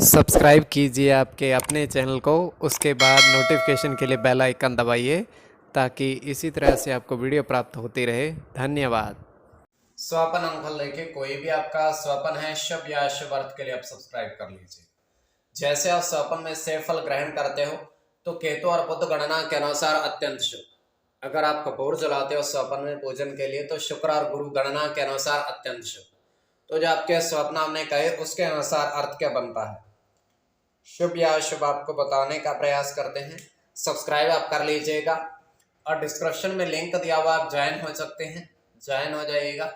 Subscribe कीजिए आपके अपने चैनल को, उसके बाद नोटिफिकेशन के लिए बेल आइकन दबाइए ताकि इसी तरह से आपको वीडियो प्राप्त होती रहे। धन्यवाद। स्वपन अंकफल लेके कोई भी आपका स्वपन है शुभ या अशुभ अर्थ के लिए आप सब्सक्राइब कर लीजिए। जैसे आप स्वपन में से फल ग्रहण करते हो तो केतु और बुध गणना के अनुसार अत्यंत शुभ। अगर आप कपूर जलाते हो स्वपन में पूजन के लिए तो शुक्र और गुरु गणना के अनुसार अत्यंत शुभ। तो जो आपके स्वप्न हमने कहे उसके अनुसार अर्थ क्या बनता है, शुभ या अशुभ आपको बताने का प्रयास करते हैं। सब्सक्राइब आप कर लीजिएगा और डिस्क्रिप्शन में लिंक दिया हुआ, आप ज्वाइन हो सकते हैं, ज्वाइन हो जाइएगा।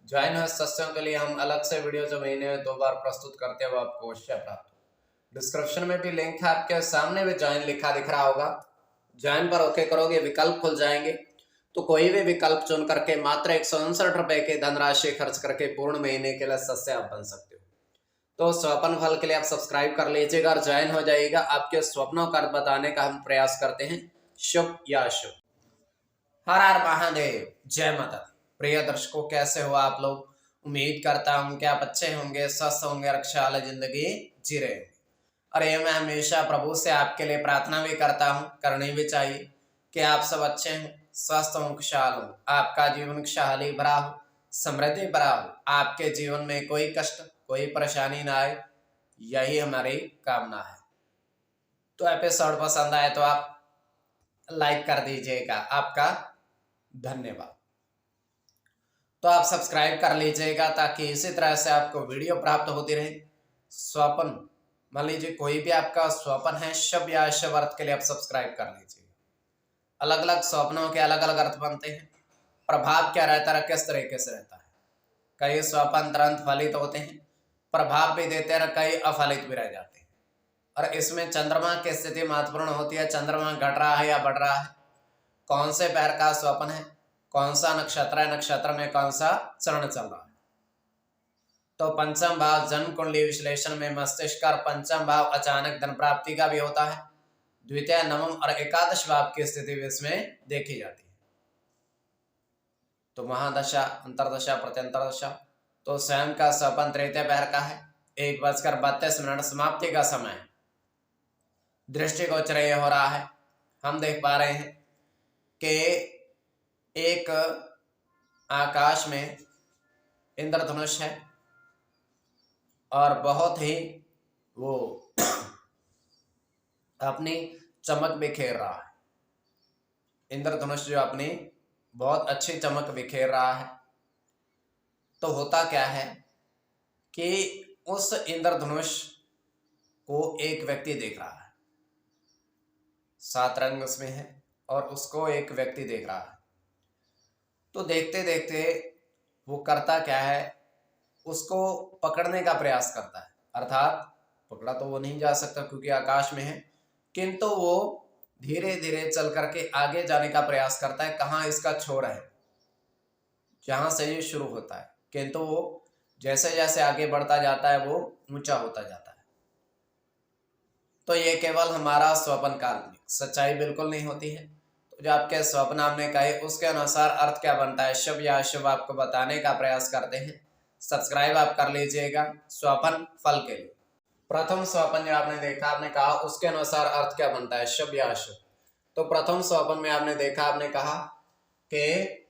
ज्वाइन हो सदस्यों के लिए हम अलग से वीडियो जो महीने में 2 बार प्रस्तुत करते हैं वो आपको अवश्य प्राप्त हो। डिस्क्रिप्शन में भी लिंक है, आपके सामने भी ज्वाइन लिखा दिख रहा होगा। ज्वाइन पर ओके करोगे, विकल्प खुल जाएंगे तो कोई भी विकल्प चुन करके मात्र 159 रुपए की धनराशि खर्च करके पूर्ण महीने के लिए सदस्य आप बन सकते हो। तो स्वप्न फल के लिए आप सब्सक्राइब कर लीजिएगा और ज्वाइन हो जाइएगा। आपके स्वप्नों का बताने का हम प्रयास करते हैं, शुभ या अशुभ। हर हर महादेव, जय माता दी। प्रिय दर्शकों, कैसे हो आप लोग? उम्मीद करता हूं कि आप अच्छे होंगे, स्वस्थ होंगे, रक्षा वाली जिंदगी जी रहे होंगे। और ये मैं हमेशा प्रभु से आपके लिए प्रार्थना भी करता हूं, करनी भी चाहिए कि आप सब अच्छे हों, स्वस्थ हों, खुशहाल हों, आपका जीवन खुशहाली भरा हो, समृद्धि भरा हो, आपके जीवन में कोई कष्ट कोई परेशानी ना आए, यही हमारी कामना है। तो एपिसोड पसंद आए तो आप लाइक कर दीजिएगा, आपका धन्यवाद। तो आप सब्सक्राइब कर लीजिएगा ताकि इसी तरह से आपको वीडियो प्राप्त होती रहे। स्वपन, मान लीजिए कोई भी आपका स्वपन है शुभ या अशुभ अर्थ के लिए आप सब्सक्राइब कर लीजिए। अलग अलग स्वप्नों के अलग अलग अर्थ बनते हैं। प्रभाव क्या रहता है, किस तरीके से रहता है। कई स्वपन तुरंत फलित होते हैं, प्रभाव भी देते हैं, कई अफलित भी रह जाते हैं। और इसमें चंद्रमा की स्थिति महत्वपूर्ण होती है। चंद्रमा घट रहा है या बढ़ रहा है, कौन से पैर का स्वपन है, कौन सा नक्षत्र है, नक्षत्र में कौन सा चरण चल रहा है। तो पंचम भाव जन्म कुंडली विश्लेषण में मस्तिष्क और पंचम भाव अचानक धन प्राप्ति का भी होता है। द्वितीय, नवम और एकादश भाव की स्थिति भी इसमें देखी जाती है। तो महादशा, अंतरदशा, प्रत्यंतरदशा। तो स्वयं का स्वपन तृतीय पैर का है। 1:32 समाप्ति का समय, दृष्टिगोचर हो रहा है। हम देख पा रहे हैं कि एक आकाश में इंद्रधनुष है और बहुत ही वो अपनी चमक बिखेर रहा है। इंद्रधनुष जो अपनी बहुत अच्छी चमक बिखेर रहा है। तो होता क्या है कि उस इंद्रधनुष को एक व्यक्ति देख रहा है। 7 रंग उसमें है और उसको एक व्यक्ति देख रहा है। तो देखते देखते वो करता क्या है, उसको पकड़ने का प्रयास करता है। अर्थात पकड़ा तो वो नहीं जा सकता क्योंकि आकाश में है, किंतु वो धीरे धीरे चल करके आगे जाने का प्रयास करता है। कहाँ इसका छोर है, जहां से ये शुरू होता है, किंतु वो जैसे जैसे आगे बढ़ता जाता है वो ऊंचा होता जाता है। तो ये केवल हमारा स्वप्न काल्पनिक, सच्चाई बिल्कुल नहीं होती है। तो जो आपके स्वप्न आपने कहे उसके अनुसार अर्थ क्या बनता है, शुभ या अशुभ, आपको बताने का प्रयास करते हैं। सब्सक्राइब आप कर लीजिएगा स्वप्न फल के लिए। प्रथम स्वप्न जो आपने देखा, आपने कहा उसके अनुसार अर्थ क्या बनता है, शुभ या अशुभ। तो प्रथम स्वप्न में आपने देखा, आपने कहा कि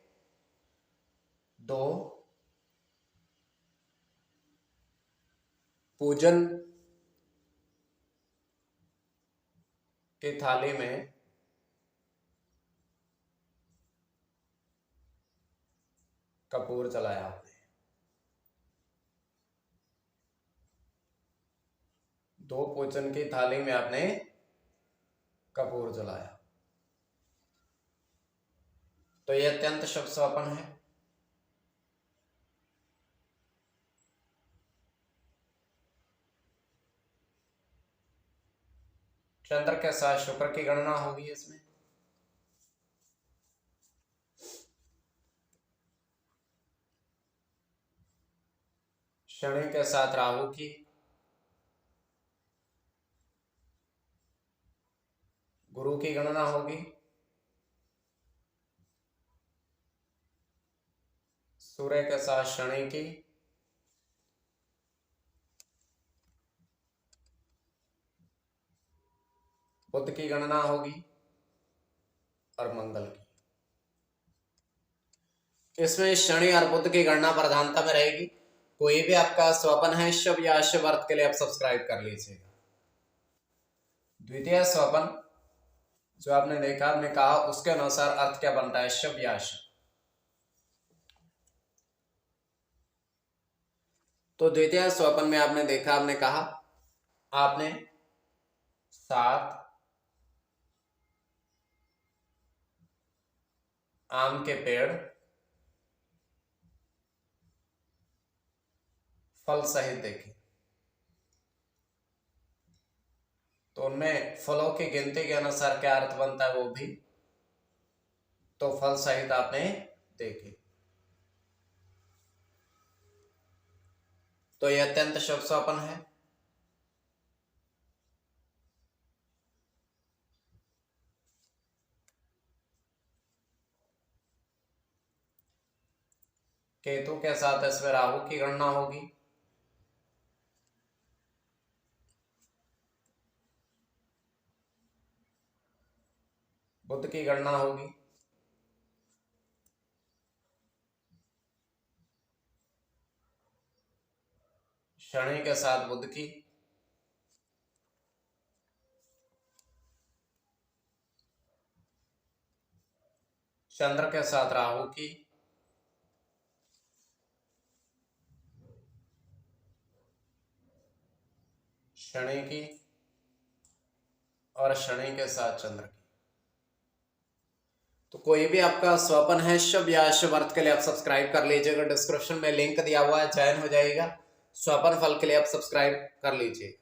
2 पूजन की थाली में कपूर जलाया आपने। 2 पूजन की थाली में आपने कपूर जलाया। तो यह अत्यंत शुभ स्वप्न है। चंद्र के साथ शुक्र की गणना होगी इसमें। शनि के साथ राहु की, गुरु की गणना होगी, सूर्य के साथ शनि की, बुध की गणना होगी और मंगल की। इसमें शनि और बुध की गणना प्रधानता में रहेगी। कोई भी आपका स्वपन है शुभ या अशुभ अर्थ के लिए आप सब्सक्राइब कर लीजिएगा। द्वितीय स्वपन जो आपने देखा, आपने कहा उसके अनुसार अर्थ क्या बनता है, शुभ या अशुभ। तो द्वितीय स्वपन में आपने देखा, आपने कहा आपने 7 आम के पेड़ फल सहित देखे, तो उनमें फलों की गिनती के अनुसार क्या अर्थ बनता है वो भी, तो फल सहित आपने देखे, तो यह अत्यंत शुभ स्वपन है। केतु के साथ इसमें राहु की गणना होगी। बुध की गणना होगी। शनि के साथ बुध की। चंद्र के साथ राहु की। शनि की और शनि के साथ चंद्र की। तो कोई भी आपका स्वपन है शुभ या अशुभ अर्थ के लिए आप सब्सक्राइब कर लीजिएगा। डिस्क्रिप्शन में लिंक दिया हुआ है, ज्वाइन हो जाएगा। स्वपन फल के लिए आप सब्सक्राइब कर लीजिए।